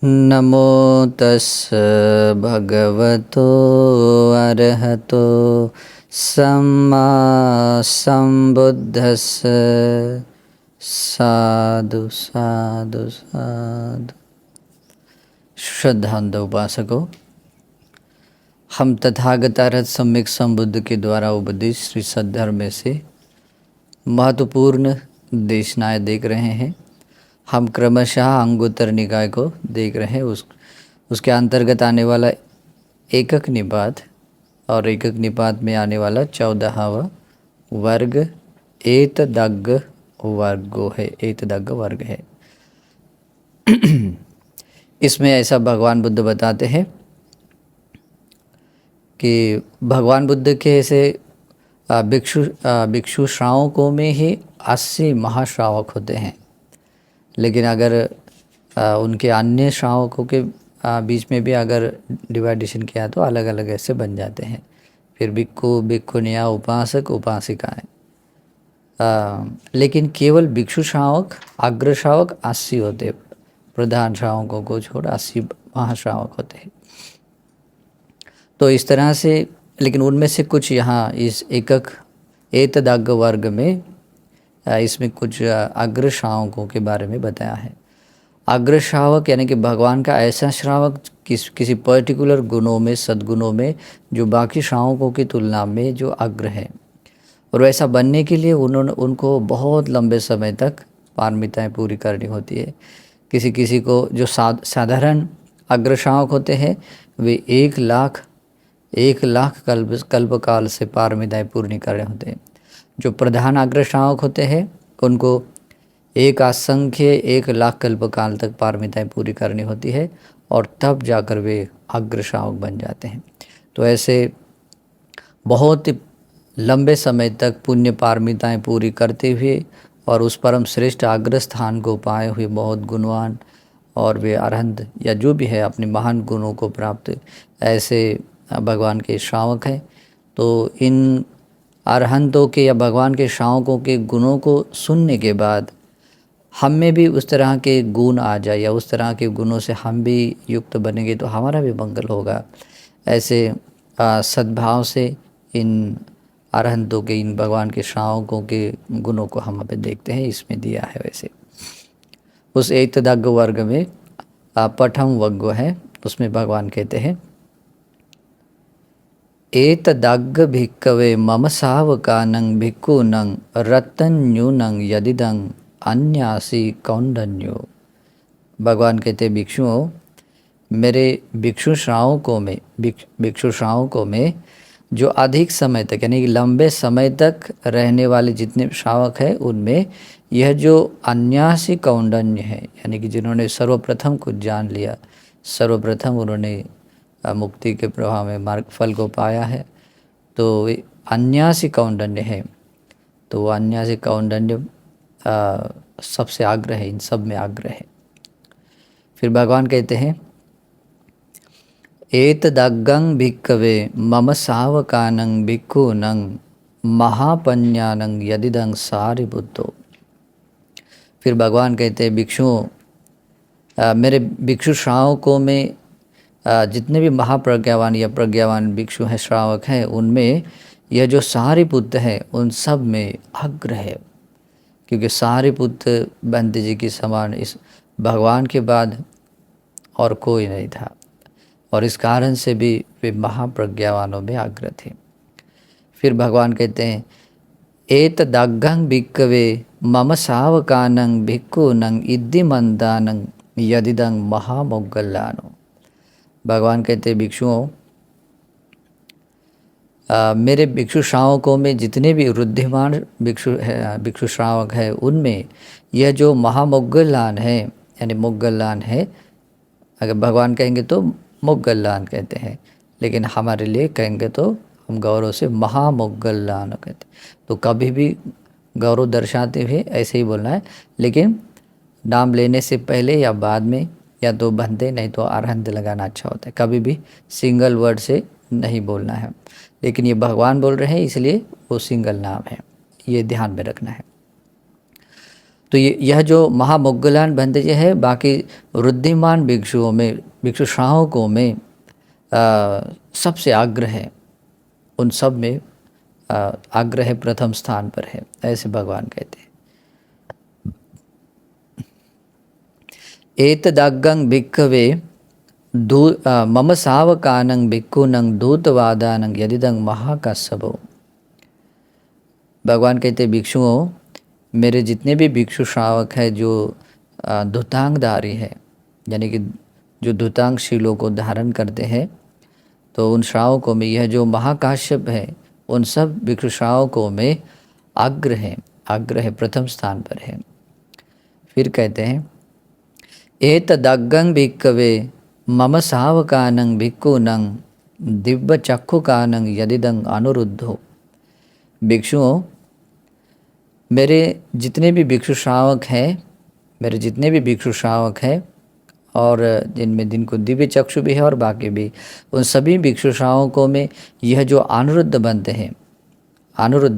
नमो तस् भगवतो अरहतो सम्मा संबुद्धस्स। साधु साधु साधु। श्रद्धांत उपासकों, हम तथागत अरहत सम्यक संबुद्ध के द्वारा उपदेश श्री सद्धर्म में से महत्वपूर्ण देशनाएं देख रहे हैं। हम क्रमशः अंगुत्तर निकाय को देख रहे हैं। उसके अंतर्गत आने वाला एकक निपात और एकक निपात में आने वाला 14वां वर्ग एतदग्ग वर्गो है। एतदग्ग वर्ग है। इसमें ऐसा भगवान बुद्ध बताते हैं कि भगवान बुद्ध के ऐसे भिक्षु श्रावकों में ही 80 महाश्रावक होते हैं, लेकिन अगर उनके अन्य श्रावकों के बीच में भी अगर डिवाइडेशन किया तो अलग अलग ऐसे बन जाते हैं। फिर भिक्खु भिक्खुनिया उपासक उपासिकाएं, लेकिन केवल भिक्षु श्रावक अग्र श्रावक 80 होते। प्रधान श्रावकों को छोड़ 80 महाश्रावक होते हैं। तो इस तरह से, लेकिन उनमें से कुछ यहाँ इस एकक एतदग्ग वर्ग में इसमें कुछ अग्र श्रावकों के बारे में बताया है। अग्र श्रावक यानी कि भगवान का ऐसा श्रावक किसी पर्टिकुलर गुणों में, सद्गुणों में, जो बाकी श्रावकों की तुलना में जो अग्र है। और वैसा बनने के लिए उनको बहुत लंबे समय तक पारमिताएं पूरी करनी होती है। किसी किसी को जो साधारण अग्र श्रावक होते हैं वे 1 लाख कल्पकाल से पारमिताएं पूरी कर रहे होते हैं। जो प्रधान अग्र श्रावक होते हैं उनको 1 लाख कल्पकाल तक पारमिताएं पूरी करनी होती है और तब जाकर वे अग्र श्रावक बन जाते हैं। तो ऐसे बहुत लंबे समय तक पुण्य पारमिताएं पूरी करते हुए और उस परम श्रेष्ठ अग्र स्थान को पाए हुए बहुत गुणवान और वे अरहंत या जो भी है अपने महान गुणों को प्राप्त ऐसे भगवान के श्रावक हैं। तो इन अरहंतों के या भगवान के श्रावकों के गुणों को सुनने के बाद हम में भी उस तरह के गुण आ जाए या उस तरह के गुणों से हम भी युक्त बनेंगे तो हमारा भी मंगल होगा। ऐसे सद्भाव से इन अरहंतों के, इन भगवान के श्रावकों के गुणों को हम अभी देखते हैं। इसमें दिया है वैसे उस एतदग्ग वर्ग में पठम वग्ग है, उसमें भगवान कहते हैं एतदग्ग भिक्कवे मम सावकानं भिक्खूनं रत्तन्यूनं यदिदं अन्यासी कौंडन्यो। भगवान कहते भिक्षुओं, मेरे भिक्षु श्रावकों में जो अधिक समय तक यानी कि लंबे समय तक रहने वाले जितने श्रावक हैं उनमें यह जो अन्यासी कौंडन्य है, यानी कि जिन्होंने सर्वप्रथम कुछ जान लिया, सर्वप्रथम उन्होंने मुक्ति के प्रभाव में मार्ग फल को पाया है, तो अन्यासी कौंडन्य है। तो वो अन्यासी कौंडन्य सबसे आग्रह है, इन सब में आग्रह है। फिर भगवान कहते हैं एतदग्गं भिक्कवे मम सावकानं भिक्खूनं महापन्यानं यदिदं सारिपुत्तो। फिर भगवान कहते हैं भिक्षुओं, मेरे भिक्षु श्रावकों में जितने भी महाप्रज्ञावान या प्रज्ञावान भिक्षु हैं, श्रावक हैं, उनमें यह जो सारिपुत्र है उन सब में अग्र है। क्योंकि सारिपुत्र बंदे जी के समान इस भगवान के बाद और कोई नहीं था और इस कारण से भी वे महाप्रज्ञावानों में अग्र थे। फिर भगवान कहते हैं एतदग्गं भिक्कवे मम सावकानं भिक्खूनं इद्धिमन्दानं यदिदं महामोग्गल्लानो। भगवान कहते हैं भिक्षुओं, मेरे भिक्षु श्रावकों में जितने भी वृद्धिमान भिक्षु श्रावक है उनमें यह जो महामोग्गल्लान है, यानी मोग्गल्लान है। अगर भगवान कहेंगे तो मोग्गल्लान कहते हैं, लेकिन हमारे लिए कहेंगे तो हम गौरव से महामोग्गल्लान कहते हैं। तो कभी भी गौरव दर्शाते हुए ऐसे ही बोलना है, लेकिन नाम लेने से पहले या बाद में या तो बंदे नहीं तो अरहंत लगाना अच्छा होता है। कभी भी सिंगल वर्ड से नहीं बोलना है, लेकिन ये भगवान बोल रहे हैं इसलिए वो सिंगल नाम है, ये ध्यान में रखना है। तो यह जो महामोग्गलान बंधज है बाकी वृद्धिमान भिक्षुओं में, भिक्षु श्रावकों में सबसे आग्रह है, उन सब में आग्रह प्रथम स्थान पर है, ऐसे भगवान कहते हैं। एतदग्गं भिक्खवे मम सावकानं भिक्खूनं दूतवादानं यदिदं महाकස්සपो। भगवान कहते भिक्षुओं, मेरे जितने भी भिक्षु श्रावक है जो धुतांगधारी है, यानी कि जो धुतांग शीलों को धारण करते हैं, तो उन श्रावकों में यह जो महाकाश्यप है उन सब भिक्षु श्रावकों में आग्रह प्रथम स्थान पर है। फिर कहते हैं एतदग्गं भिक्खवे मम सावकानं भिक्खूनं दिव्य चक्षुकानं यदिदं अनुरुद्धो। भिक्षुओं, मेरे जितने भी भिक्षु श्रावक हैं और जिनको दिव्य चक्षु भी है और बाकी भी, उन सभी भिक्षु श्रावकों में यह जो अनुरुद्ध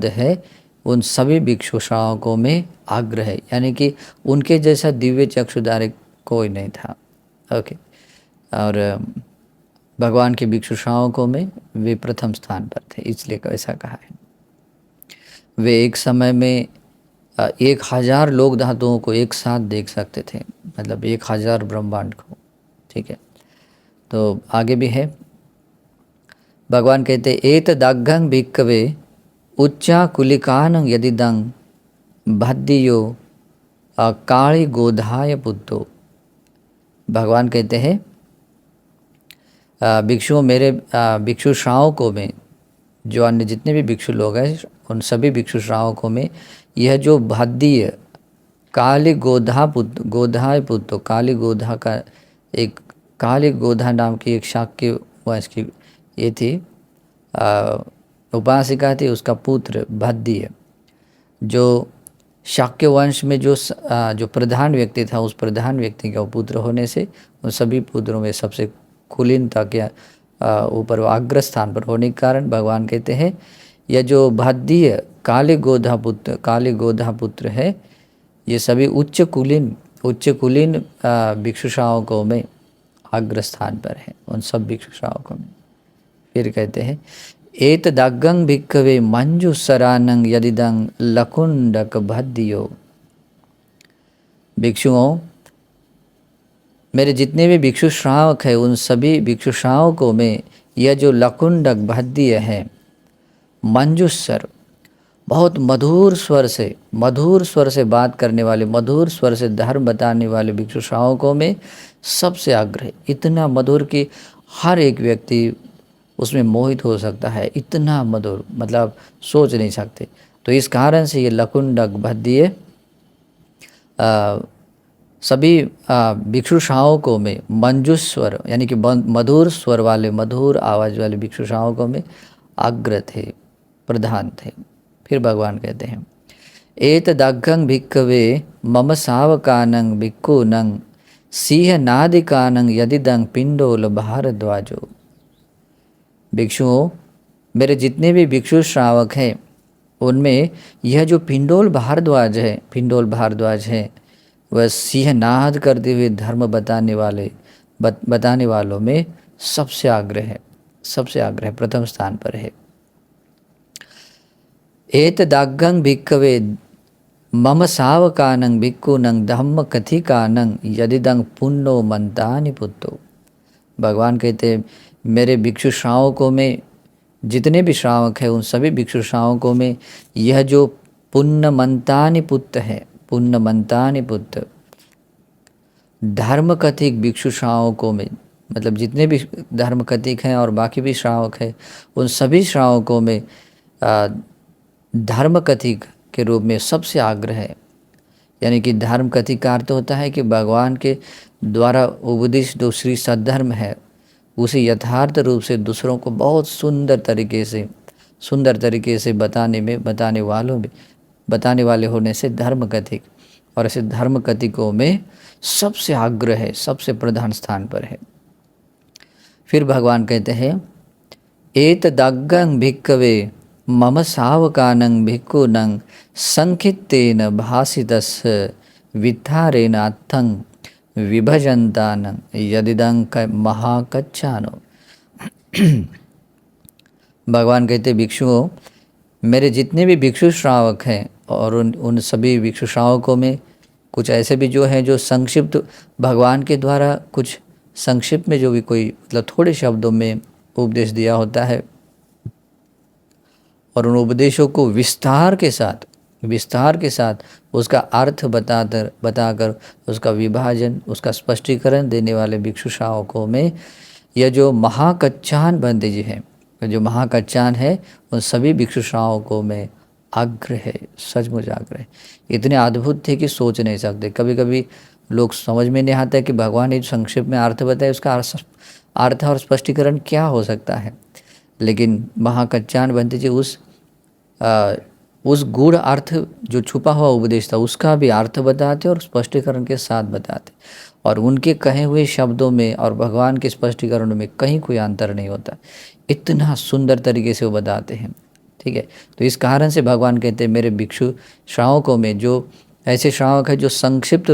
है उन सभी भिक्षु श्रावकों में आग्रह है, यानी कि उनके जैसा दिव्य चक्षुधारी कोई नहीं था। ओके, और भगवान के भिक्षु श्रावकों में वे प्रथम स्थान पर थे, इसलिए ऐसा कहा है। वे एक समय में 1000 लोक धातुओं को एक साथ देख सकते थे, मतलब 1000 ब्रह्मांड को। ठीक है, तो आगे भी है, भगवान कहते एतदग्गं भिक्खवे उच्चा कुलिकानं यदिदं भद्दियो काली गोधाय पुत्तो। भगवान कहते हैं भिक्षुओं, मेरे भिक्षु श्रावकों में, जो अन्य जितने भी भिक्षु लोग हैं उन सभी भिक्षु श्रावकों में यह जो भद्दीय काली गोधाय पुत्र, काली गोधा का एक, काली गोधा नाम की एक शाक्य वंश की ये थी उपासिका थी, उसका पुत्र भद्दीय, जो शाक्य वंश में जो प्रधान व्यक्ति था, उस प्रधान व्यक्ति का पुत्र होने से उन सभी पुत्रों में सबसे कुलीनता के ऊपर अग्र स्थान पर होने के कारण भगवान कहते हैं यह जो भद्दीय काली गोधा पुत्र है, ये सभी उच्च कुलीन भिक्षु श्रावकों में अग्र स्थान पर है, उन सब भिक्षु श्रावकों में। फिर कहते हैं एतदग्गं भिक्खवे मंजुसरानं यदिदं लकुंडक भद्दियो। भिक्षुओं, मेरे जितने भी भिक्षु श्रावक है उन सभी भिक्षु श्रावकों में यह जो लकुंडक भद्दीय है, मंजुस्वर, बहुत मधुर स्वर से बात करने वाले, मधुर स्वर से धर्म बताने वाले भिक्षु श्रावकों में सबसे आग्रह, इतना मधुर कि हर एक व्यक्ति उसमें मोहित हो सकता है, इतना मधुर, मतलब सोच नहीं सकते। तो इस कारण से ये लकुंडक भद्दीय सभी भिक्षु श्रावकों में मंजुस्वर, यानी कि मधुर स्वर वाले, मधुर आवाज़ वाले भिक्षु श्रावकों में अग्र थे, प्रधान थे। फिर भगवान कहते हैं एतदग्गं भिक्खवे मम सावकानं भिक्खूनं सिंहनादिकानं यदिदं पिंडोल भारद्वाजो। भिक्षुओं, मेरे जितने भी भिक्षु श्रावक हैं उनमें यह जो पिंडोल भारद्वाज है वह सिंहनाद करते हुए धर्म बताने वालों में सबसे आग्रह प्रथम स्थान पर है। एतदग्गं भिक्खवे मम सावकानं भिक्खूनं धम्म कथिकानं यदिदं पुन्नो मंतानि पुत्तो। भगवान कहते मेरे भिक्षु श्रावकों में, जितने भी श्रावक हैं उन सभी भिक्षु श्रावकों में यह जो पुण्यमंतानि पुत्र है, पुण्यमंतानि पुत्र, धर्म कथिक भिक्षु श्रावकों में, मतलब जितने भी धर्म कथिक हैं और बाकी भी श्रावक हैं उन सभी श्रावकों में धर्म कथिक के रूप में सबसे आग्रह है। यानी कि धर्म कथिक का अर्थ होता है कि भगवान के द्वारा उपदिष्ट जो श्री सद्धर्म है उसे यथार्थ रूप से दूसरों को बहुत सुंदर तरीके से बताने वाले होने से धर्म कथिक, और ऐसे धर्म कथिकों में सबसे आग्रह है, सबसे प्रधान स्थान पर है। फिर भगवान कहते हैं एतदग्गं भिक्खवे मम सावकानं भिक्खूनं संखित्तेन भासितस्य वित्थारेनाथं विभजन्तानं यदिदं महाकच्छानो। भगवान कहते भिक्षुओं, मेरे जितने भी भिक्षु श्रावक हैं और उन सभी भिक्षु श्रावकों में कुछ ऐसे भी जो हैं जो संक्षिप्त भगवान के द्वारा कुछ संक्षिप्त में जो भी कोई मतलब थोड़े शब्दों में उपदेश दिया होता है और उन उपदेशों को विस्तार के साथ उसका अर्थ बताकर उसका विभाजन, उसका स्पष्टीकरण देने वाले भिक्षु श्रावकों में यह जो महाकच्छान बंदे जी हैं, जो महाकच्छान है, उन सभी भिक्षु श्रावकों में अग्र है, सचमुच अग्र है। इतने अद्भुत थे कि सोच नहीं सकते। कभी कभी लोग समझ में नहीं आता है कि भगवान ने संक्षेप में अर्थ बताया, उसका अर्थ और स्पष्टीकरण क्या हो सकता है। लेकिन महाकच्छान बंदे जी उस गूढ़ अर्थ जो छुपा हुआ उपदेश था उसका भी अर्थ बताते और स्पष्टीकरण के साथ बताते, और उनके कहे हुए शब्दों में और भगवान के स्पष्टीकरणों में कहीं कोई अंतर नहीं होता। इतना सुंदर तरीके से वो बताते हैं। ठीक है, तो इस कारण से भगवान कहते हैं मेरे भिक्षु श्रावकों में जो ऐसे श्रावक है जो संक्षिप्त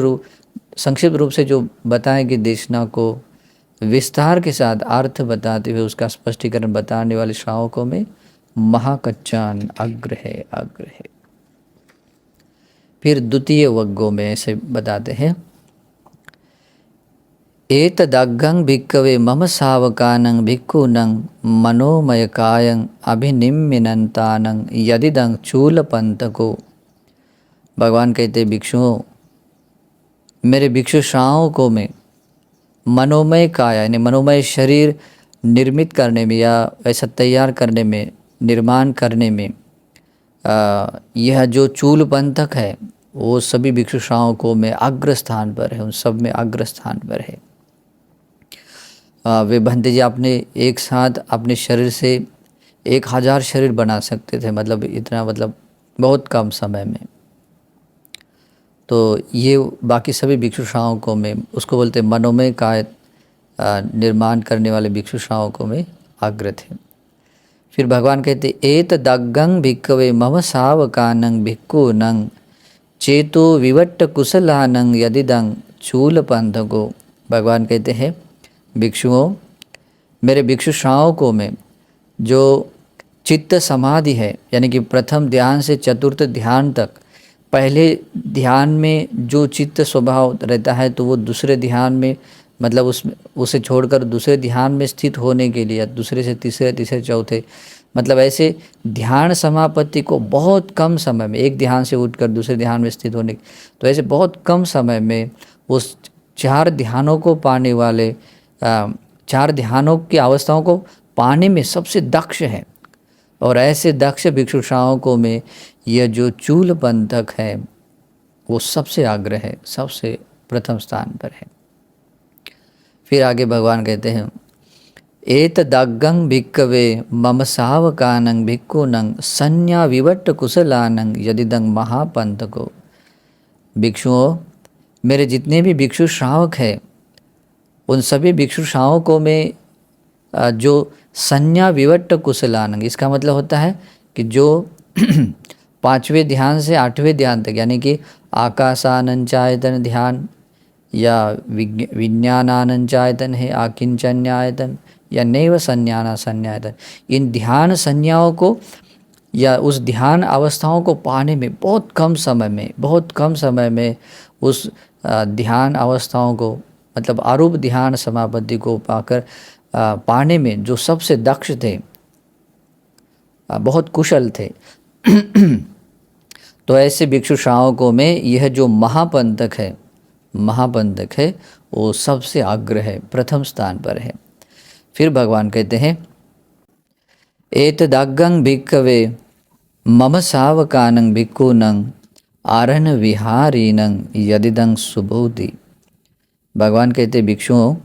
रूप से जो बताएंगे देशना को विस्तार के साथ अर्थ बताते हुए उसका स्पष्टीकरण बताने वाले श्रावकों में महाकच्छान अग्र है। फिर द्वितीय वग्गों में ऐसे बताते हैं, एतदग्गं भिक्खवे मम सावकानं भिक्खूनं मनोमयकायं अभिनिम्मिनन्तानं यदिदं चूलपंथको। भगवान कहते भिक्षुओं, मेरे भिक्षु श्रावकों में मनोमय काया यानी मनोमय शरीर निर्मित करने में या ऐसा तैयार करने में, निर्माण करने में यह जो चूल पंथक है वो सभी भिक्षु श्रावकों में अग्र स्थान पर है, उन सब में अग्र स्थान पर है। वे बंदे जी अपने एक साथ अपने शरीर से 1000 शरीर बना सकते थे, मतलब इतना, मतलब बहुत कम समय में। तो ये बाकी सभी भिक्षु श्रावकों में उसको बोलते मनोमय काय निर्माण करने वाले भिक्षु श्रावकों में अग्र थे। फिर भगवान कहते एतदग्गं भिक्खवे मम सावकानं भिक्खूनं चेतो विवट्ट कुशलानं यदिदं चूलपंथको। भगवान कहते हैं भिक्षुओं, मेरे भिक्षु श्रावकों में जो चित्त समाधि है, यानी कि प्रथम ध्यान से चतुर्थ ध्यान तक, पहले ध्यान में जो चित्त स्वभाव रहता है तो वो दूसरे ध्यान में, मतलब उसे छोड़कर दूसरे ध्यान में स्थित होने के लिए, दूसरे से तीसरे चौथे, मतलब ऐसे ध्यान समापत्ति को बहुत कम समय में, एक ध्यान से उठकर दूसरे ध्यान में स्थित होने, तो ऐसे बहुत कम समय में उस 4 ध्यानों को पाने वाले, 4 ध्यानों की अवस्थाओं को पाने में सबसे दक्ष है। और ऐसे दक्ष भिक्षु श्रावकों में यह जो चूल पंथक है वो सबसे अग्र है, सबसे प्रथम स्थान पर है। फिर आगे भगवान कहते हैं एतदग्गं भिक्खवे मम सावकानं भिक्खूनं संज्ञा विवट्ट कुशलानं यदिदं महापंथको। भिक्षुओं, मेरे जितने भी भिक्षु श्रावक हैं उन सभी भिक्षु श्रावकों में जो संज्ञा विवट्ट कुशलानं, इसका मतलब होता है कि जो 5वें ध्यान से 8वें ध्यान तक, यानी कि आकाशानंचायतन ध्यान या विज्ञानानंचायतन है, आकिंचन्यायतन या नैव संज्ञायतन, इन ध्यान संज्ञाओं को या उस ध्यान अवस्थाओं को पाने में बहुत कम समय में उस ध्यान अवस्थाओं को, मतलब अरूप ध्यान समापत्ति को पाने में जो सबसे दक्ष थे, बहुत कुशल थे तो ऐसे भिक्षु श्रावकों में यह जो महापंथक है वो सबसे अग्र है, प्रथम स्थान पर है। फिर भगवान कहते हैं एतदग्गं भिक्खवे मम सावकानं भिक्खूनं आरण विहारिनं यदिदं सुबोधि। भगवान कहते भिक्षुओं,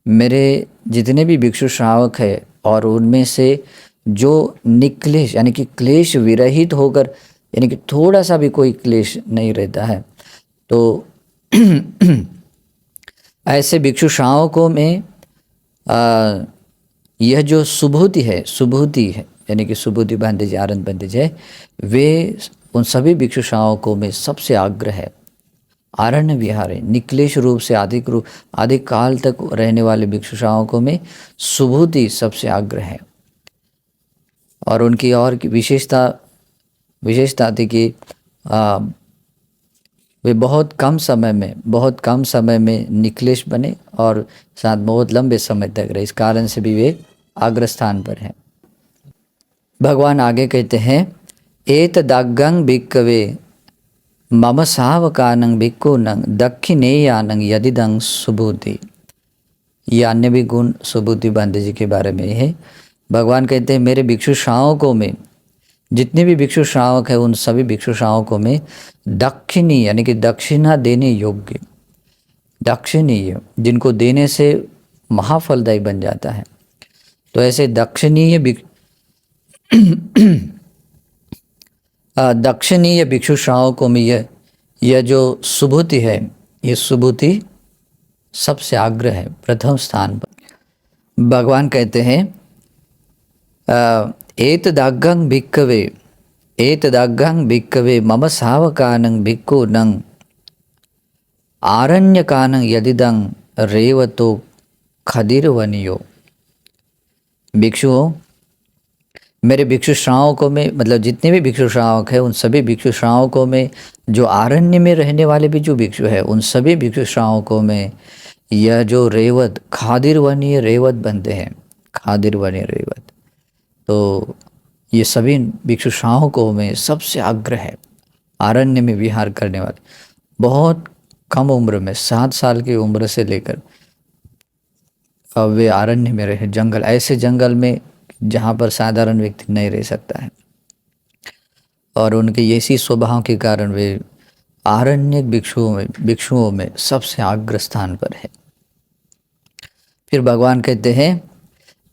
मेरे जितने भी भिक्षु श्रावक है और उनमें से जो निक्लेश यानी कि क्लेश विरहित होकर, यानी कि थोड़ा सा भी कोई क्लेश नहीं रहता है, तो ऐसे भिक्षु श्रावकों में यह जो सुबोधि है यानी कि सुबोधि बंदेज, आनंद बंदेज है, वे उन सभी भिक्षु श्रावकों में सबसे अग्र है। आरण्य विहार है, निक्लेश रूप से अधिक काल तक रहने वाले भिक्षु श्रावकों में सुबुद्धि सबसे अग्र है। और उनकी और की विशेषता थी कि वे बहुत कम समय में निक्लेश बने और साथ बहुत लंबे समय तक रहे। इस कारण से भी वे अग्रस्थान पर हैं। भगवान आगे कहते हैं, एतदग्गं भिक्खवे मम सावकानं भिक्खूनं दक्षिणेयानं यदिदं सुबुद्धि। ये अन्य भी गुण सुबुद्धि बांधे जी के बारे में है। भगवान कहते हैं, मेरे भिक्षु श्रावकों में, जितने भी भिक्षु श्रावक हैं उन सभी भिक्षु श्रावकों में दक्षिणी यानी कि दक्षिणा देने योग्य, दक्षिणीय जिनको देने से महाफलदायी बन जाता है, तो ऐसे दक्षिणीय भिक्षु श्रावकों में यह जो सुबुद्धि है, ये सुबुद्धि सबसे अग्र है, प्रथम स्थान पर। भगवान कहते हैं, एतदग्गं भिक्खवे मम सावकानं भिक्खूनं आरण्यकानं यदिदं रेवतो खदिरवनियो। भिक्षुओं, मेरे भिक्षु श्रावकों में, मतलब जितने भी भिक्षु श्रावक हैं उन सभी भिक्षु श्रावकों में, जो आरण्य में रहने वाले भी जो भिक्षु है उन सभी भिक्षु श्रावकों में यह जो रेवत, खादिरवनीय रेवत बनते हैं, खादिरवनीय रेवत, तो ये सभी भिक्षु श्रावकों में सबसे अग्र है। आरण्य में विहार करने वाले, बहुत कम उम्र में 7 साल की उम्र से लेकर वे आरण्य में रहे, जंगल, ऐसे जंगल में जहाँ पर साधारण व्यक्ति नहीं रह सकता है, और उनके ऐसी स्वभाव के कारण वे आरण्य भिक्षुओं में सबसे अग्र स्थान पर है। फिर भगवान कहते हैं,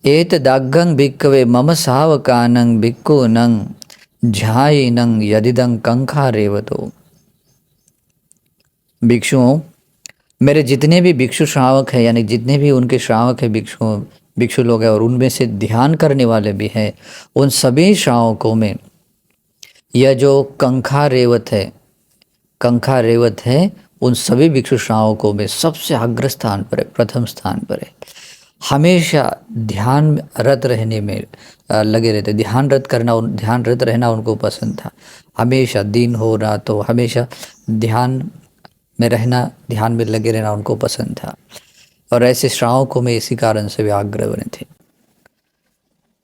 एतदग्गं भिक्खवे मम सावकानं भिक्खूनं ध्यायेनं यदिदं कंखारेवतो। भिक्षुओं, मेरे जितने भी भिक्षु श्रावक हैं, यानी जितने भी उनके श्रावक हैं, भिक्षु लोग हैं, और उनमें से ध्यान करने वाले भी हैं, उन सभी श्रावकों में यह जो कंखारेवत है, उन सभी भिक्षु श्रावकों में सबसे अग्र स्थान पर है, प्रथम स्थान पर है। हमेशा ध्यान रत रहने में लगे रहते, ध्यान रत रहना उनको पसंद था। हमेशा दिन हो रात हो, हमेशा ध्यान में रहना, ध्यान में लगे रहना उनको पसंद था, और ऐसे श्रावकों में इसी कारण से वे अग्र बने थे।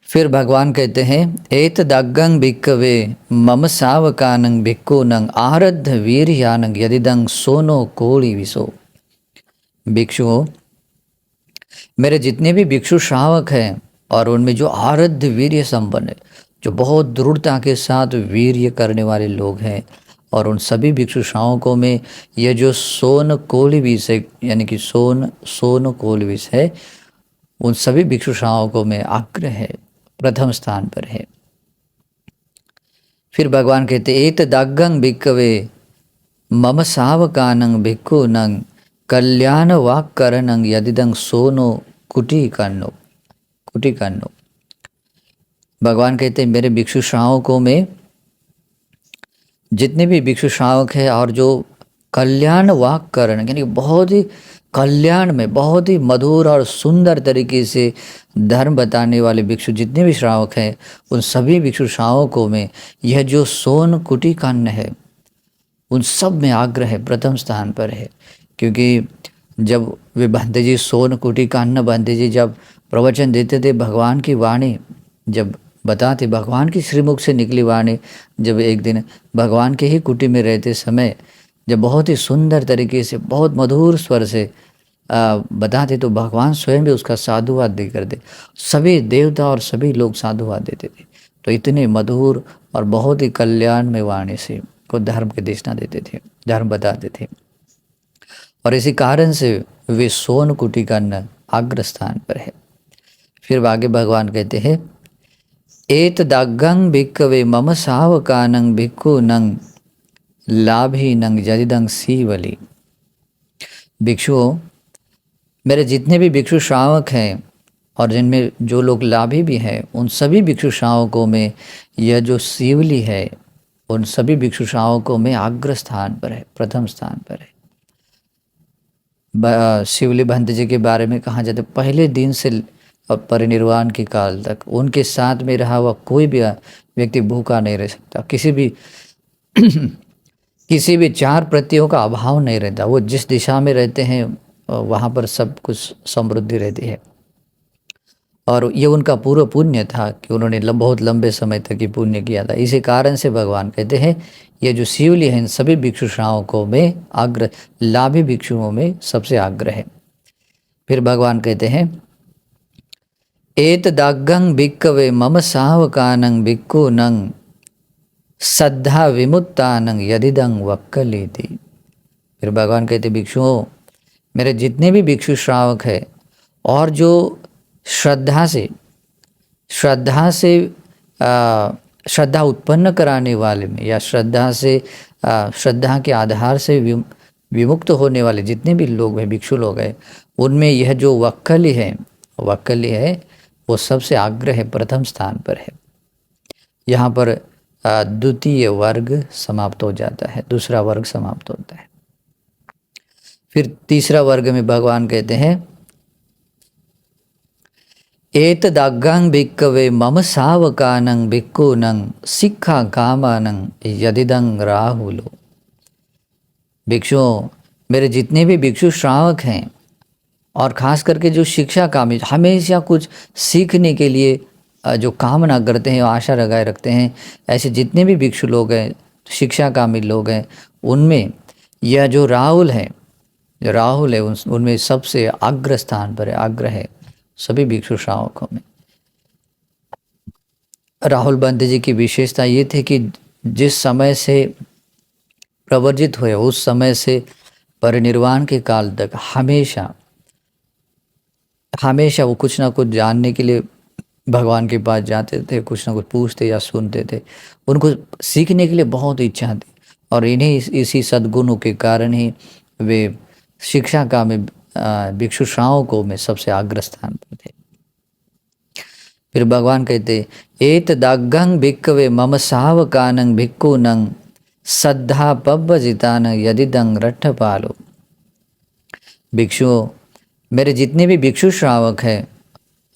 फिर भगवान कहते हैं, एतदग्गं भिक्खवे मम सावकानं भिक्खूनं आरद्ध वीर्यानं यदिदं सोनो कोळि विशो। भिक्षुओं, मेरे जितने भी भिक्षु श्रावक हैं और उनमें जो आरद्ध वीर्य संपन्न है, जो बहुत दृढ़ता के साथ वीर्य करने वाले लोग हैं, और उन सभी भिक्षु श्रावकों में यह जो सोन कोळि विष है, यानी कि सोन कोळि विष है, उन सभी भिक्षु श्रावकों में अग्र है, प्रथम स्थान पर है। फिर भगवान कहते, एतदग्गं भिक्खवे मम सावकानं भिक्खूनं कल्याण वाक्करणं यदिदं सोनो कुटिकन्नो। भगवान कहते हैं, मेरे भिक्षु श्रावकों में जितने भी भिक्षु श्रावक हैं और जो कल्याण वाक्करण, यानी बहुत ही कल्याण में बहुत ही मधुर और सुंदर तरीके से धर्म बताने वाले भिक्षु जितने भी श्रावक हैं, उन सभी भिक्षु श्रावकों में यह जो सोन कुटिकन्न है, उन सब में अग्र है, प्रथम स्थान पर है। क्योंकि जब वे बंदे जी सोन कुटिकन्न बंदे जी जब प्रवचन देते थे, भगवान की वाणी जब बताते, भगवान की श्रीमुख से निकली वाणी, जब एक दिन भगवान के ही कुटी में रहते समय जब बहुत ही सुंदर तरीके से बहुत मधुर स्वर से बताते, तो भगवान स्वयं भी उसका साधुवाद दे करते, सभी देवता और सभी लोग साधुवाद देते थे। तो इतने मधुर और बहुत ही कल्याण में वाणी से को धर्म के देशना देते थे, धर्म बताते थे, और इसी कारण से वे सोन कुटिकन्न अग्र स्थान पर है। फिर आगे भगवान कहते हैं, एतदग्गं भिक्खवे मम सावकानं भिक्खूनं लाभीनं यदिदं सीवली। भिक्षुओं, मेरे जितने भी भिक्षु श्रावक हैं और जिनमें जो लोग लाभी भी हैं, उन सभी भिक्षु श्रावकों में यह जो सीवली है, उन सभी भिक्षु श्रावकों में अग्र स्थान पर है, प्रथम स्थान पर है। शिवली भंत जी के बारे में कहा जाता है, पहले दिन से परिनिर्वाण के काल तक उनके साथ में रहा हुआ कोई भी व्यक्ति भूखा नहीं रह सकता। किसी भी चार प्रत्ययों का अभाव नहीं रहता। वो जिस दिशा में रहते हैं वहाँ पर सब कुछ समृद्धि रहती है। और ये उनका पूर्व पुण्य था कि उन्होंने बहुत लंबे समय तक ये पुण्य किया था। इसी कारण से भगवान कहते हैं ये जो शिवली है इन सभी भिक्षु श्रावकों में अग्र, लाभी भिक्षुओं में सबसे अग्र है। फिर भगवान कहते हैं एत दाग्गं भिक्कवे मम सावकानं भिक्खूनं सद्धा विमुत्तानं यदिदं वक्कलीति। फिर भगवान कहते भिक्षुओं, मेरे जितने भी भिक्षु श्रावक है और जो श्रद्धा से श्रद्धा उत्पन्न कराने वाले में या श्रद्धा के आधार से विमुक्त होने वाले जितने भी लोग हैं, भिक्षु लोग हैं, उनमें यह जो वक्कली है वो सबसे अग्र है, प्रथम स्थान पर है। यहाँ पर द्वितीय वर्ग समाप्त हो जाता है, दूसरा वर्ग समाप्त होता है। फिर तीसरा वर्ग में भगवान कहते हैं एतदग्गं भिक्कवे मम सावकानं भिक्खूनं सिक्खा कामानं यदिदं राहुलो। भिक्षुओं, मेरे जितने भी भिक्षु श्रावक हैं और ख़ास करके जो शिक्षा कामी, हमेशा कुछ सीखने के लिए जो कामना करते हैं, आशा लगाए रखते हैं, ऐसे जितने भी भिक्षु लोग हैं, शिक्षा कामी लोग हैं, उनमें यह जो राहुल है उनमें सबसे अग्र स्थान पर है, अग्र है सभी भिक्षु श्रावकों में। राहुल बंत जी की विशेषता ये थी कि जिस समय से प्रवर्जित हुए उस समय से परिनिर्वाण के काल तक हमेशा वो कुछ ना कुछ जानने के लिए भगवान के पास जाते थे, कुछ ना कुछ पूछते या सुनते थे। उनको सीखने के लिए बहुत इच्छा थी और इसी सद्गुणों के कारण ही वे शिक्षा का में भिक्षु श्रावकों में सबसे अग्र स्थान पर थे। फिर भगवान कहते एतदग्गं भिक्खवे मम सावकानं भिक्खूनं सद्धा पब्बजितान यदिदं रट्ठपालो। भिक्षुओं, मेरे जितने भी भिक्षु श्रावक हैं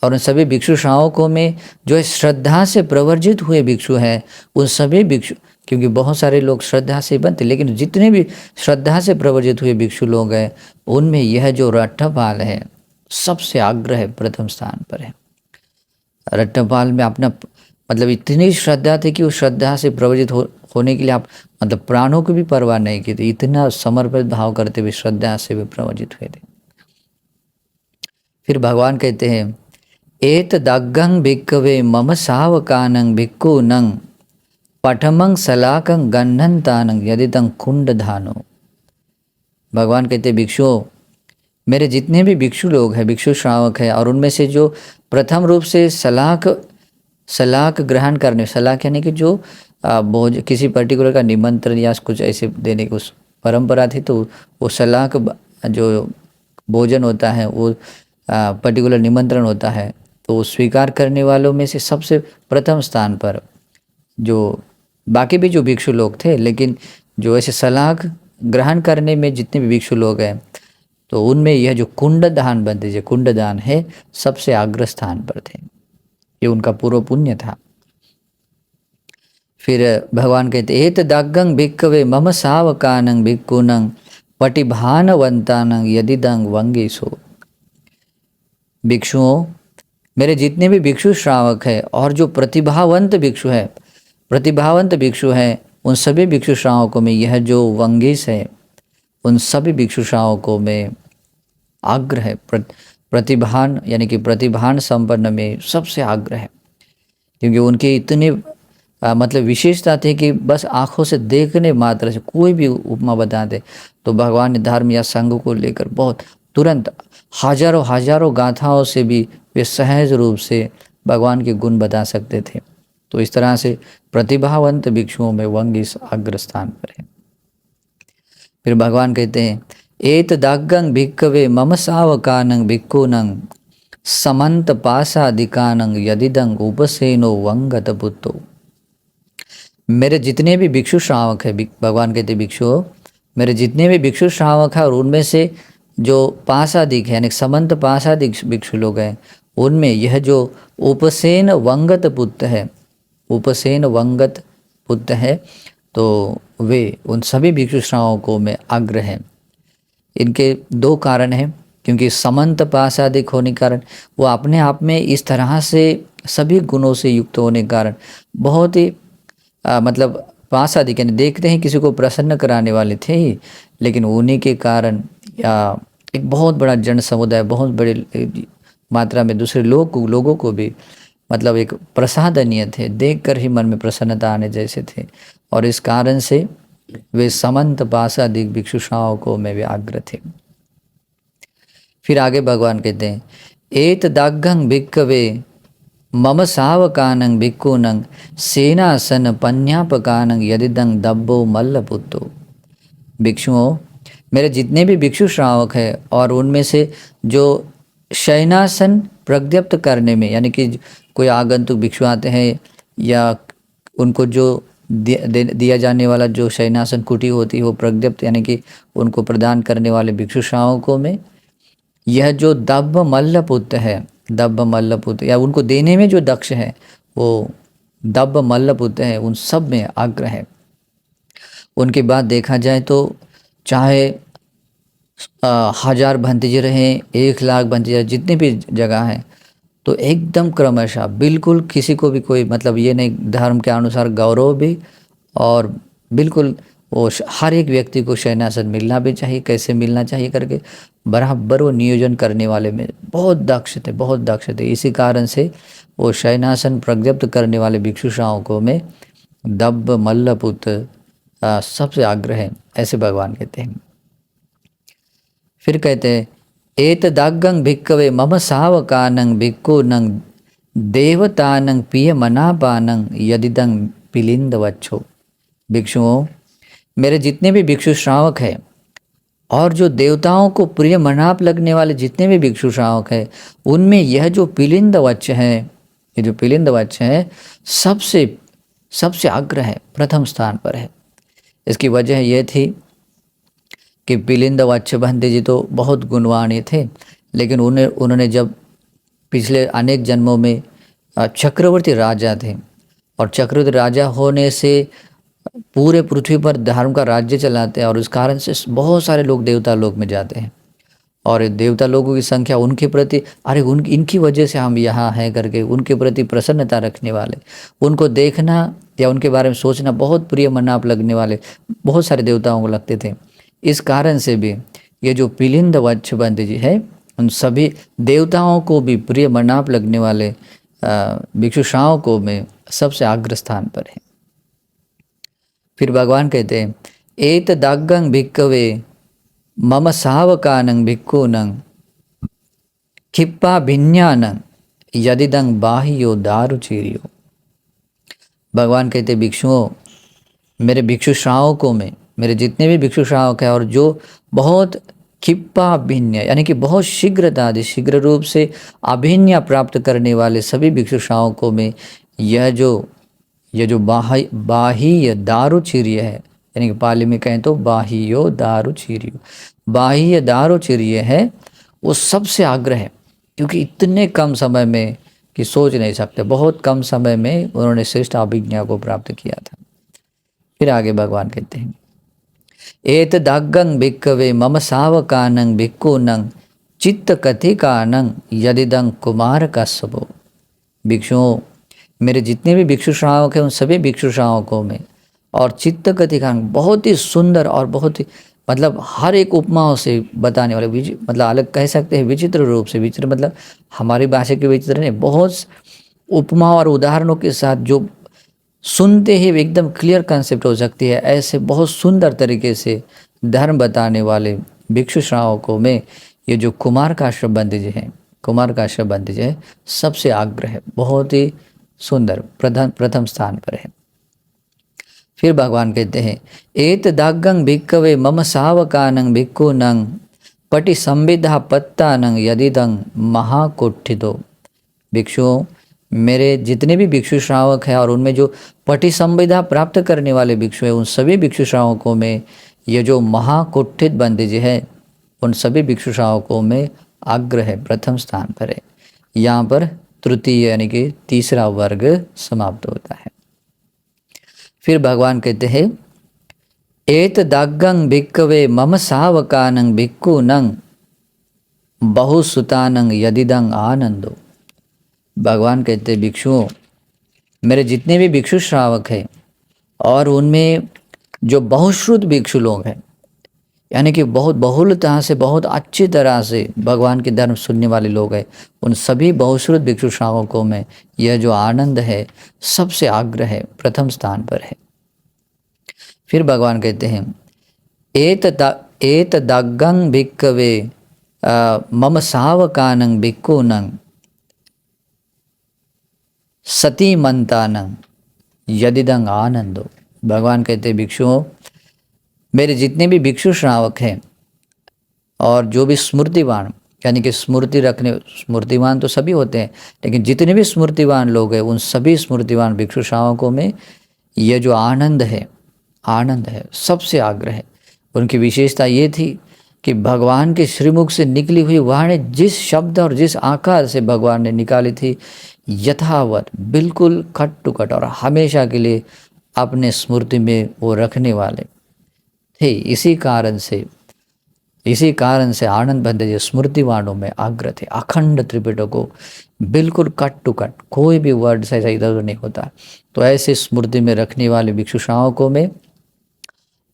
और उन सभी भिक्षु श्रावकों में जो श्रद्धा से प्रवर्जित हुए भिक्षु हैं, उन सभी भिक्षु, क्योंकि बहुत सारे लोग श्रद्धा से बनते, लेकिन जितने भी श्रद्धा से प्रवर्जित हुए भिक्षु लोग हैं उनमें यह जो रट्ठपाल है सबसे अग्र है, प्रथम स्थान पर है। रट्ठपाल में अपना मतलब इतनी श्रद्धा थी कि उस श्रद्धा से प्रवर्जित होने के लिए आप मतलब प्राणों की भी परवाह नहीं की थी, इतना समर्पित भाव करते हुए श्रद्धा से भी प्रवर्जित हुए थे। फिर भगवान कहते हैं एतदग्गं भिक्खवे मम सावकानं भिक्खूनं पठमं सलाकं गन्नन्तानं यदिदं कुंडधानो। भगवान कहते भिक्षुओं, मेरे जितने भी भिक्षु लोग हैं, भिक्षु श्रावक हैं, और उनमें से जो प्रथम रूप से सलाक ग्रहण करने, सलाक यानी कि जो किसी पर्टिकुलर का निमंत्रण या कुछ ऐसे देने की उस परंपरा थी, तो वो सलाक जो भोजन होता है वो पर्टिकुलर निमंत्रण होता है, तो स्वीकार करने वालों में से सबसे प्रथम स्थान पर जो बाकी भी जो भिक्षु लोग थे, लेकिन जो ऐसे सलाक ग्रहण करने में जितने भी भिक्षु लोग हैं तो उनमें यह जो कुंडदान बनते, जो कुंडदान है सबसे अग्र स्थान पर थे। ये उनका पूर्व पुण्य था। फिर भगवान कहते एतदग्गं भिक्खवे मम सावकानं भिक्खूनं पटिभानवन्तानं यदिदं वंगेसो। भिक्षुओं, मेरे जितने भी भिक्षु श्रावक हैं और जो प्रतिभावंत भिक्षु हैं उन सभी भिक्षु श्रावकों में यह जो वंगेश है उन सभी भिक्षु श्रावकों में अग्र है, प्रतिभान यानी कि प्रतिभान संपन्न में सबसे अग्र है, क्योंकि उनके इतने मतलब विशेषता थी कि बस आँखों से देखने मात्र से कोई भी उपमा बता दे तो भगवान ने धर्म या संघ को लेकर बहुत तुरंत हजारों गाथाओं से भी वे सहज रूप से भगवान के गुण बता सकते थे। तो इस तरह से प्रतिभावंत भिक्षुओं में वंगेश अग्र स्थान पर है। फिर भगवान कहते हैं एतदग्गं भिक्खवे मम सावकानं भिक्खूनं समंत पासादिकानं यदिदं उपसेनो वंगत पुत्तो। मेरे जितने भी भिक्षु श्रावक है, भगवान कहते भिक्षुओं, मेरे जितने भी भिक्षु श्रावक है और उनमें से जो पाशादिक है यानी समंत पाशादिक भिक्षु लोग हैं, उनमें यह जो उपसेन वंगत पुत्र है, उपसेन वंगत पुत्र है, तो वे उन सभी भिक्षु श्रावकों में अग्र हैं। इनके दो कारण हैं, क्योंकि समंत पाशादिक होने के कारण वो अपने आप में इस तरह से सभी गुणों से युक्त होने के कारण बहुत ही मतलब पाशादिक यानी देखते हैं किसी को प्रसन्न कराने वाले थे ही, लेकिन उन्हीं के कारण या एक बहुत बड़ा जन समुदाय, बहुत बड़े मात्रा में दूसरे लोगों को भी मतलब एक प्रसादनीय थे, देखकर ही मन में प्रसन्नता आने जैसे थे, और इस कारण से वे समंत पाशादिक भिक्षु श्रावकों में वे अग्र थे। फिर आगे भगवान कहते हैं, एत दाग्घं भिक्खवे मम सावकानं भिक्खूनं सेनासन पन्यापकानं यदिदं दब्बो मल्लपुत्तो। भिक्षुओं, मेरे जितने भी भिक्षु श्रावक हैं और उनमें से जो शयनासन प्रज्ञप्त करने में, यानी कि कोई आगंतुक भिक्षु आते हैं या उनको जो दिया जाने वाला जो शयनासन कुटी होती है वो प्रज्ञप्त यानी कि उनको प्रदान करने वाले भिक्षु श्रावकों में यह जो दब्ब मल्लपुत्र है, दब्ब मल्लपुत्र या उनको देने में जो दक्ष है वो दब्ब मल्लपुत्र है, उन सब में अग्र है। उनके बाद देखा जाए तो चाहे 1000 भंतेज रहें, 1,00,000 भंतेज, जितनी भी जगह हैं, तो एकदम क्रमशः बिल्कुल किसी को भी कोई मतलब ये नहीं, धर्म के अनुसार गौरव भी, और बिल्कुल वो हर एक व्यक्ति को शयनासन मिलना भी चाहिए, कैसे मिलना चाहिए करके बराबर वो नियोजन करने वाले में बहुत दक्ष थे, बहुत दक्ष थे। इसी कारण से वो शयनासन प्रज्ञप्त करने वाले भिक्षु श्रावकों में दब्ब मल्लपुत्र सबसे अग्र है, ऐसे भगवान कहते हैं। फिर कहते हैं, एत दाग्घं भिक्खवे मम सावकानं भिक्खूनं देवतानं पिय मनापानं यदिदं पिलिंदवच्छो। भिक्षुओं, मेरे जितने भी भिक्षु श्रावक हैं और जो देवताओं को प्रिय मनाप लगने वाले जितने भी भिक्षु श्रावक हैं, उनमें यह जो पिलिंदवच्छ है, ये जो पिलिंदवच्छ है सबसे अग्र है, प्रथम स्थान पर है। इसकी वजह यह थी कि पिलिंदवच्छ भंते जी तो बहुत गुणवान थे, लेकिन उन्होंने जब पिछले अनेक जन्मों में चक्रवर्ती राजा थे, और चक्रवर्ती राजा होने से पूरे पृथ्वी पर धर्म का राज्य चलाते हैं, और उस कारण से बहुत सारे लोग देवता लोक में जाते हैं, और देवता लोगों की संख्या उनके प्रति इनकी वजह से हम यहाँ हैं करके उनके प्रति प्रसन्नता रखने वाले, उनको देखना या उनके बारे में सोचना बहुत प्रिय मनाप लगने वाले बहुत सारे देवताओं को लगते थे। इस कारण से भी ये जो पिलिंदवच्छ भंते जी है, उन सभी देवताओं को भी प्रिय मनाप लगने वाले भिक्षु श्रावकों में सबसे अग्र स्थान पर है। फिर भगवान कहते हैं, एत दाग्घं भिक्खवे मम सावकानं भिक्खूनं खिप्पा भिन्यानं यदिदं बाह्यो दारुचिरियो। भगवान कहते, भिक्षुओं, मेरे भिक्षु श्रावकों में, मेरे जितने भी भिक्षु श्रावक हैं और जो बहुत खिप्पा भिन्य यानी कि बहुत शीघ्र रूप से अभिन्य प्राप्त करने वाले सभी भिक्षु श्रावकों में यह जो बाह्य दारुचिर्य है, यानी कि पाली में कहें तो बाह्यो दारुचिर्य, बाह्य दारुचिर्य है, वो सबसे अग्र है, क्योंकि इतने कम समय में कि सोच नहीं सकते, बहुत कम समय में उन्होंने श्रेष्ठ अभिज्ञा को प्राप्त किया था। फिर आगे भगवान कहते हैं, एत दाग्घं भिक्खवे मम सावकानं भिक्खूनं चित्त कथिकानं यदिदं कुमार कश्यपो। भिक्षुओं, मेरे जितने भी भिक्षु श्रावक हैं उन सभी भिक्षु श्रावकों में और चित्त कथिकानं बहुत ही सुंदर और बहुत ही मतलब हर एक उपमाओं से बताने वाले, मतलब अलग कह सकते हैं विचित्र रूप से, विचित्र मतलब हमारी भाषा के विचित्र नहीं, बहुत उपमा और उदाहरणों के साथ जो सुनते ही एकदम क्लियर कंसेप्ट हो सकती है, ऐसे बहुत सुंदर तरीके से धर्म बताने वाले भिक्षु श्रावकों में ये जो कुमार काश्यप भंते जी हैं, कुमार काश्यप भंते जी है सबसे अग्र है, बहुत ही सुंदर प्रथम स्थान पर है। फिर भगवान कहते हैं, एत दाग्घं भिक्खवे मम सावकानं भिक्खूनं पटि संविदा पत्तानं यदिदं महाकुठितो। भिक्षुओं, मेरे जितने भी भिक्षु श्रावक हैं और उनमें जो पटि संविदा प्राप्त करने वाले भिक्षु हैं, उन सभी भिक्षु श्रावकों में ये जो महाकुठित भंते जी है, उन सभी भिक्षु श्रावकों में अग्र है, प्रथम स्थान पर है। यहाँ पर तृतीय यानी कि तीसरा वर्ग समाप्त होता है। फिर भगवान कहते हैं एत दाग्गं भिक्कवे मम सावकानं भिक्खूनं बहुसुतानं यदिदं आनंदो। भगवान कहते भिक्षुओं, मेरे जितने भी भिक्षु श्रावक हैं और उनमें जो बहुश्रुत भिक्षु लोग हैं, यानी कि बहुत बहुलता से, बहुत अच्छी तरह से भगवान के धर्म सुनने वाले लोग हैं, उन सभी बहुश्रुत भिक्षु श्रावकों में यह जो आनंद है सबसे अग्र है, प्रथम स्थान पर है। फिर भगवान कहते हैं एत दाग्गं भिक्कवे मम सावकानं भिक्खूनं सतीमंतानं यदिदं आनंदो। भगवान कहते भिक्षुओं, मेरे जितने भी भिक्षु श्रावक हैं और जो भी स्मृतिवान, यानी कि स्मृति रखने, स्मृतिवान तो सभी होते हैं, लेकिन जितने भी स्मृतिवान लोग हैं उन सभी स्मृतिवान भिक्षु श्रावकों में यह जो आनंद है सबसे आग्रह है। उनकी विशेषता ये थी कि भगवान के श्रीमुख से निकली हुई वाणी जिस शब्द और जिस आकार से भगवान ने निकाली थी, यथावत बिल्कुल कट टू कट और हमेशा के लिए अपने स्मृति में वो रखने वाले थे। इसी कारण से आनंद बंदे जी स्मृतिवाणों में अग्र थे। अखंड त्रिपिटक को बिल्कुल कट टू कट, कोई भी वर्ड से ऐसा इधर नहीं होता। तो ऐसे स्मृति में रखने वाले भिक्षु श्रावकों में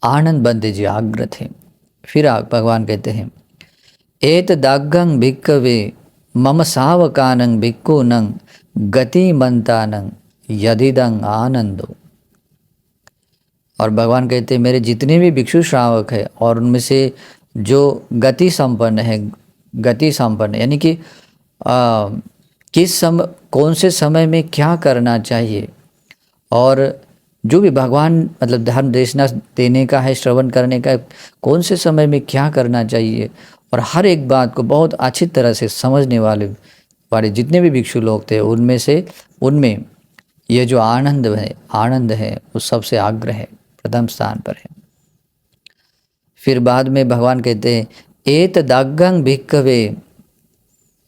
आनंद बंदे जी अग्र थे। फिर भगवान कहते हैं एत दाग्गं भिक्कवे मम सावकानं भिक्खूनं गतिमन्तानं यदिदं आनंदो। और भगवान कहते हैं मेरे जितने भी भिक्षु श्रावक हैं और उनमें से जो गति संपन्न है, यानी कि कौन से समय में क्या करना चाहिए, और जो भी भगवान मतलब धर्म देशना देने का है, श्रवण करने का, कौन से समय में क्या करना चाहिए, और हर एक बात को बहुत अच्छी तरह से समझने वाले जितने भी भिक्षु लोग थे उनमें यह जो आनंद है वो सबसे अग्र है, प्रथम स्थान पर है। फिर बाद में भगवान कहते हैं एत दाग्गं भिक्कवे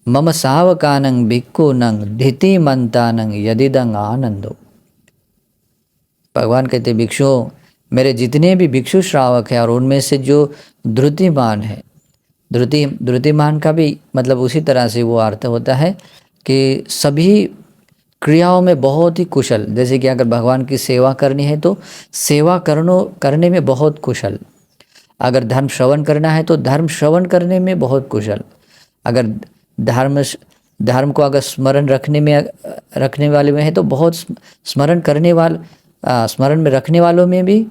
मम सावकानं भिक्खूनं धीतिमन्तानं यदिदं आनंदो। भगवान कहते भिक्षुओं, मेरे जितने भी भिक्षु श्रावक हैं और उनमें से जो धृतिमान है, धृतिमान का भी मतलब उसी तरह से वो अर्थ होता है कि सभी क्रियाओं में बहुत ही कुशल। जैसे कि अगर भगवान की सेवा करनी है तो सेवा करने में बहुत कुशल, अगर धर्म श्रवण करना है तो धर्म श्रवण करने में बहुत कुशल, अगर धर्म को अगर स्मरण रखने वाले में है तो बहुत स्मरण में रखने वालों में भी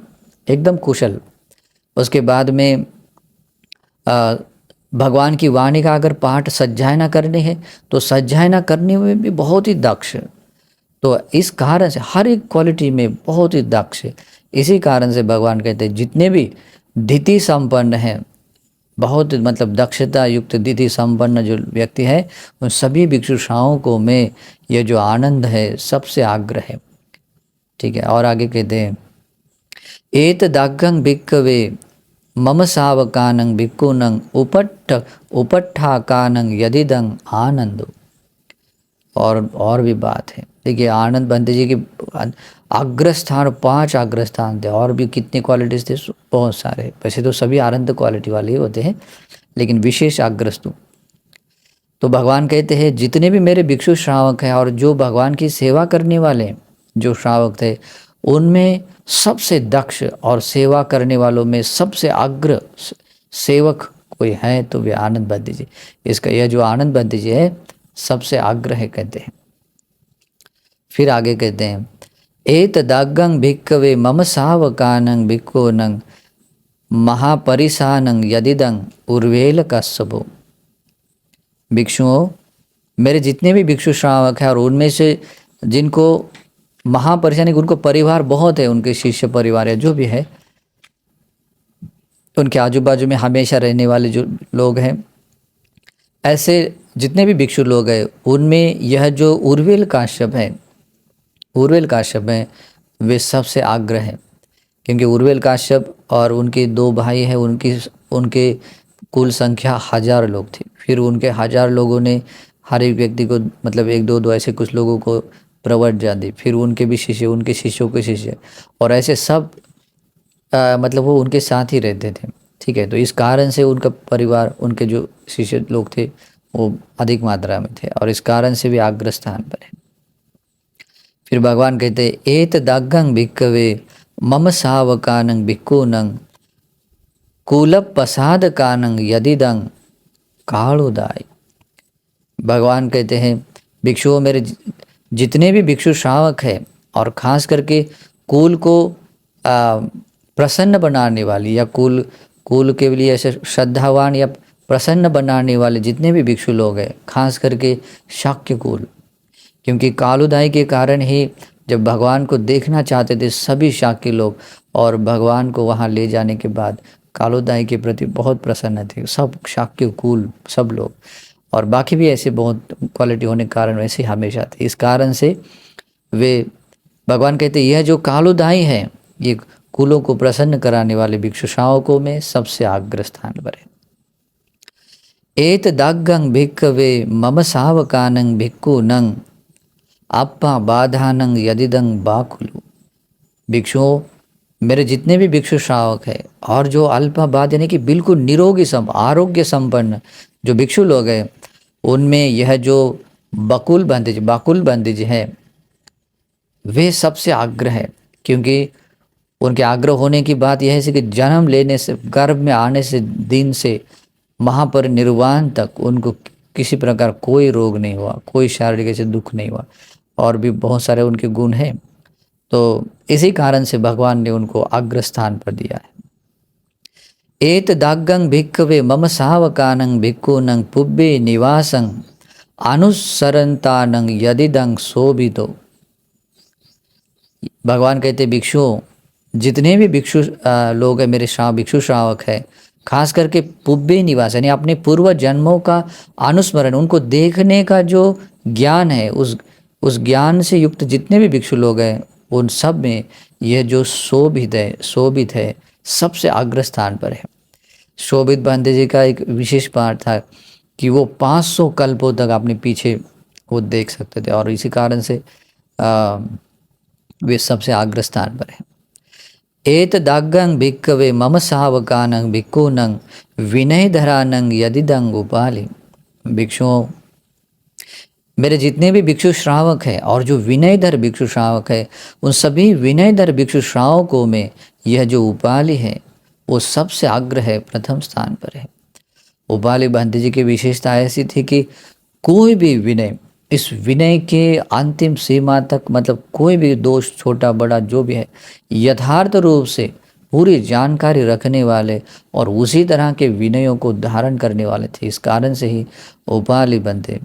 एकदम कुशल। उसके बाद में भगवान की वाणी का अगर पाठ सज्जायना करनी है तो सज्जायना करने में भी बहुत ही दक्ष। तो इस कारण से हर एक क्वालिटी में बहुत ही दक्ष। इसी कारण से भगवान कहते हैं जितने भी धीति संपन्न हैं, बहुत मतलब दक्षता युक्त धीति संपन्न जो व्यक्ति है, उन सभी भिक्षु श्रावकों में यह जो आनंद है सबसे अग्र है। ठीक है, और आगे कहते हैं एत दाग्गं भिक्कवे मम सावकानं भिक्खूनं उपट्ठाकानं यदिदं आनंदो। और भी बात है। देखिए आनंद बंदे जी की अग्रस्थान 5 अग्रस्थान थे, और भी कितनी क्वालिटीज थे, बहुत सारे। वैसे तो सभी आनंद क्वालिटी वाले ही होते हैं, लेकिन विशेष अग्रस्तु। तो भगवान कहते हैं जितने भी मेरे भिक्षु श्रावक हैं और जो भगवान की सेवा करने वाले जो श्रावक थे, उनमें सबसे दक्ष और सेवा करने वालों में सबसे अग्र सेवक कोई है तो वे आनंद बंदे जी। इसका यह जो आनंद बंदे जी है सबसे अग्र है कहते हैं। फिर आगे कहते हैं एत दाग्गं भिक्कवे मम सावकानं भिक्खूनं महापरिसानं यदिदं उर्वेल कस्सबो। भिक्षुओं, मेरे जितने भी भिक्षु श्रावक हैं और उनमें से जिनको महापरिशानी, उनको परिवार बहुत है, उनके शिष्य परिवार है जो भी है, उनके आजू बाजू में हमेशा रहने वाले जो लोग हैं, ऐसे जितने भी भिक्षु लोग हैं उनमें यह जो उर्वेल काश्यप है वे सबसे अग्र है। क्योंकि उर्वेल काश्यप और उनके 2 भाई हैं, उनके कुल संख्या 1000 लोग थे। फिर उनके 1000 लोगों ने हर एक व्यक्ति को मतलब एक दो दो ऐसे कुछ लोगों को प्रवज्ञा दी, फिर उनके भी शिष्य, उनके शिष्यों के शिष्य, और ऐसे सब मतलब वो उनके साथ ही रहते थे। ठीक है, तो इस कारण से उनका परिवार, उनके जो शिष्य लोग थे वो अधिक मात्रा में थे और इस कारण से भी अग्र स्थान पर है। फिर भगवान कहते हैं एत दाग्गं भिक्खवे मम सावकानं भिक्खूनं कूलपसादकानं यदिदं कालोदाय। भगवान कहते हैं भिक्षुओं, मेरे जितने भी भिक्षु श्रावक हैं और ख़ास करके कुल को प्रसन्न बनाने वाली या कुल के लिए ऐसे श्रद्धावान या प्रसन्न बनाने वाले जितने भी भिक्षु लोग हैं, खास करके शाक्य कुल, क्योंकि कालोदाय के कारण ही जब भगवान को देखना चाहते थे सभी शाक्य लोग, और भगवान को वहाँ ले जाने के बाद कालोदाय के प्रति बहुत प्रसन्न थे सब शाक्य कुल, सब लोग, और बाकी भी ऐसे बहुत क्वालिटी होने के कारण वैसे हमेशा थे। इस कारण से वे भगवान कहते यह जो कालोदाई है ये कुलों को प्रसन्न कराने वाले भिक्षु श्रावकों में सबसे अग्र स्थान पर है। एत दाग्गं भिक्खवे मम सावकानं भिक्खूनं अप्पा बाधानं यदिदं बाकुलु। भिक्षुओं, मेरे जितने भी भिक्षु श्रावक है और जो अल्पाबाद यानी कि बिल्कुल निरोगी आरोग्य संपन्न जो भिक्षु लोग हैं, उनमें यह जो बाकुल बंदिज है वे सबसे अग्र है, क्योंकि उनके आग्रह होने की बात यह है कि जन्म लेने से, गर्भ में आने से दिन से महापरिनिर्वाण तक उनको किसी प्रकार कोई रोग नहीं हुआ, कोई शारीरिक ऐसे दुख नहीं हुआ, और भी बहुत सारे उनके गुण हैं। तो इसी कारण से भगवान ने उनको अग्र स्थान पर दिया है। एत दाग्गं भिक्खवे मम सावकानं भिक्खूनं पुब्बे निवासं अनुसरन्तानं यदिदं शोभितो। भगवान कहते भिक्षुओं, जितने भी भिक्षु लोग हैं मेरे भिक्षु श्रावक है, खास करके पुब्बे निवास यानी अपने पूर्व जन्मों का अनुस्मरण, उनको देखने का जो ज्ञान है, उस ज्ञान से युक्त जितने भी भिक्षु लोग हैं उन सब में यह जो शोभित है सबसे अग्र स्थान पर है। शोभित बंदे जी का एक विशेष पाठ था कि वो 500 कल्पों तक अपने पीछे वो देख सकते थे, और इसी कारण से वे सबसे अग्र स्थान पर है। एत दाग्गं भिक्खवे मम सावकानं भिक्खूनं विनयधरानं यदिदं उपालि। भिक्षुओं, मेरे जितने भी भिक्षु श्रावक हैं और जो विनयधर भिक्षु श्रावक है, उन सभी विनयधर भिक्षु श्रावकों में यह जो उपालि है वो सबसे अग्र है, प्रथम स्थान पर है। उपालि बंदी जी की विशेषता ऐसी थी कि कोई भी विनय, इस विनय के अंतिम सीमा तक, मतलब कोई भी दोष छोटा बड़ा जो भी है, यथार्थ रूप से पूरी जानकारी रखने वाले और उसी तरह के विनयों को धारण करने वाले थे। इस कारण से ही उपालि बंदे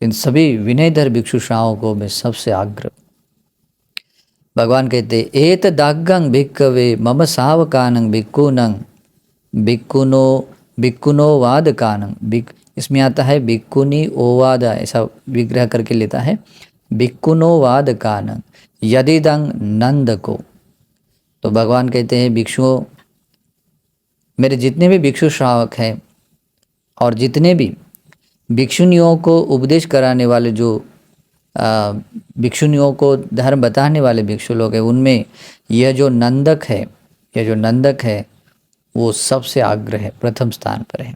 इन सभी विनयधर भिक्षु श्रावकों में सबसे अग्र। भगवान कहते एत दाग्गं भिक्खवे मम सावकानं भिक्खूनं भिक्खुनो वादकानं। इसमें आता है भिक्खुनी ओवाद, ऐसा विग्रह करके लेता है, भिक्खुनो वादकानं यदिदं नंद को। तो भगवान कहते हैं भिक्षुओं, मेरे जितने भी भिक्षु श्रावक हैं और जितने भी भिक्षुनियों को उपदेश कराने वाले, जो भिक्षुनियों को धर्म बताने वाले भिक्षु लोग हैं, उनमें यह जो नंदक है वो सबसे अग्र है, प्रथम स्थान पर है।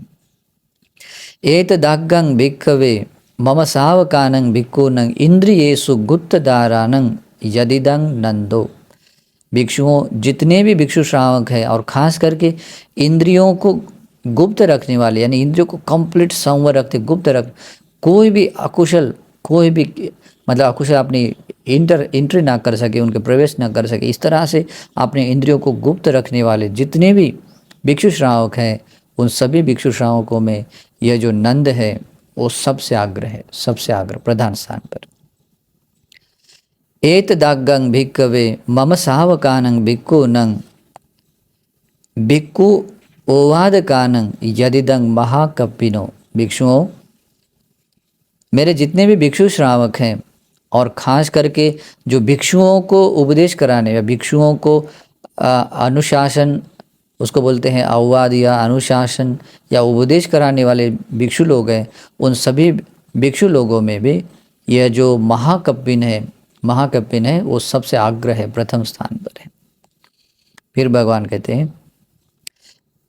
एत दाग्गं भिक्खवे मम सावकानं भिक्खूनं इंद्रियेषु गुप्तदारानं यदिदं नंदो। भिक्षुओं, जितने भी भिक्षु श्रावक हैं और खास करके इंद्रियों को गुप्त रखने वाले, यानी इंद्रियों को कंप्लीट संवर रखते, गुप्त रख, कोई भी अकुशल अपनी एंट्री ना कर सके, उनके प्रवेश ना कर सके, इस तरह से अपने इंद्रियों को गुप्त रखने वाले जितने भी भिक्षु श्रावक हैं, उन सभी भिक्षु श्रावकों में यह जो नंद है वो सबसे अग्र है, सबसे अग्र, प्रधान स्थान पर। एत दाग्गं भिक्खवे मम सावकानं भिक्खूनं भिक्खु ओवादकानं यदिदं महाकपिनो। भिक्षुओं, मेरे जितने भी भिक्षु श्रावक हैं और ख़ास करके जो भिक्षुओं को उपदेश कराने या भिक्षुओं को अनुशासन उसको बोलते हैं अववाद या अनुशासन या उपदेश कराने वाले भिक्षु लोग हैं, उन सभी भिक्षु लोगों में भी यह जो महाकपिन है वो सबसे अग्र है, प्रथम स्थान पर है। फिर भगवान कहते हैं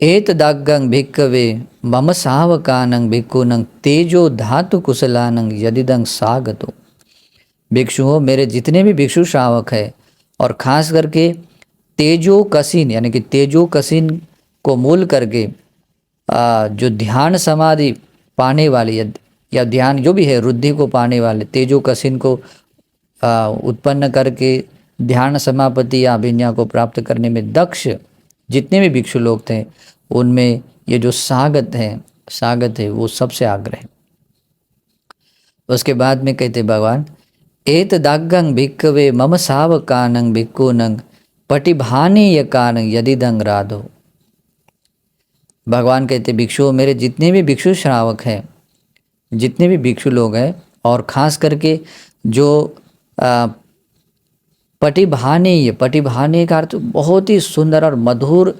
एतदाग्गं भिक्खवे मम सावकानं भिक्खुनं तेजो धातु कुशलानं यदिदं सागतो। भिक्षुओं, मेरे जितने भी भिक्षु श्रावक है और ख़ास करके तेजो कसिन यानी कि तेजो कसिन को मूल करके जो ध्यान समाधि पाने वाली या ध्यान जो भी है रुद्धि को पाने वाले तेजो कसिन को उत्पन्न करके ध्यान समापति या अभिज्ञा को प्राप्त करने में दक्ष जितने भी भिक्षु लोग थे, उनमें ये जो सागत है वो सबसे आग्रह है। उसके बाद में कहते भगवान एतदाग्गं भिक्खवे मम सावकानं भिक्खुनं पटिभानेयकानं यदिदं राधो। भगवान कहते भिक्षुओं, मेरे जितने भी भिक्षु श्रावक हैं, जितने भी भिक्षु लोग हैं, और ख़ास करके जो पटिभाने का अर्थ बहुत ही सुंदर और मधुर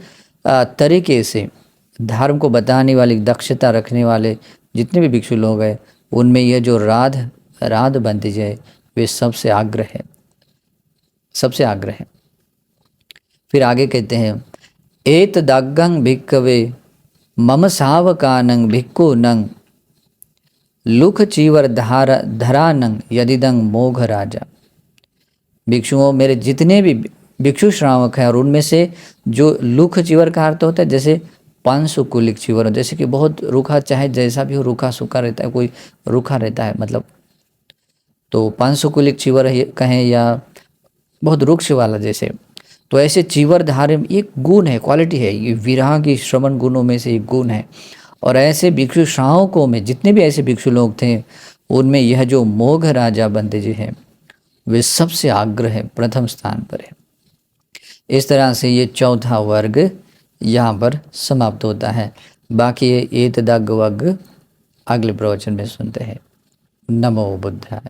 तरीके से धर्म को बताने वाली दक्षता रखने वाले जितने भी भिक्षु लोग हैं, उनमें यह जो राध बनती जाए वे सबसे आग्रह है, सबसे आग्रह है। फिर आगे कहते हैं एतदाग्गं भिक्खवे मम सावकानं भिक्खुनं लुख चीवर धरानं यदिदं मोघ राजा। भिक्षुओं, मेरे जितने भी भिक्षु श्रावक हैं और उनमें से जो लुख चीवर का अर्थ होता है जैसे पांशुकुलिक चीवर, जैसे कि बहुत रूखा, चाहे जैसा भी हो रूखा सूखा रहता है, कोई रूखा रहता है मतलब, तो पांशुकुलिक चीवर कहें या बहुत रुक्ष वाला जैसे, तो ऐसे चीवर धारे एक गुण है, क्वालिटी है, ये विरह की श्रवण गुणों में से एक गुण है। और ऐसे भिक्षु श्रावकों में जितने भी ऐसे भिक्षु लोग थे, उनमें यह जो मोघ राजा बंदे जी हैं वे सबसे आग्रह है, प्रथम स्थान पर है। इस तरह से ये चौथा वर्ग यहाँ पर समाप्त होता है। बाकी एतदाग्ग वर्ग अगले प्रवचन में सुनते हैं। नमो बुद्धाय।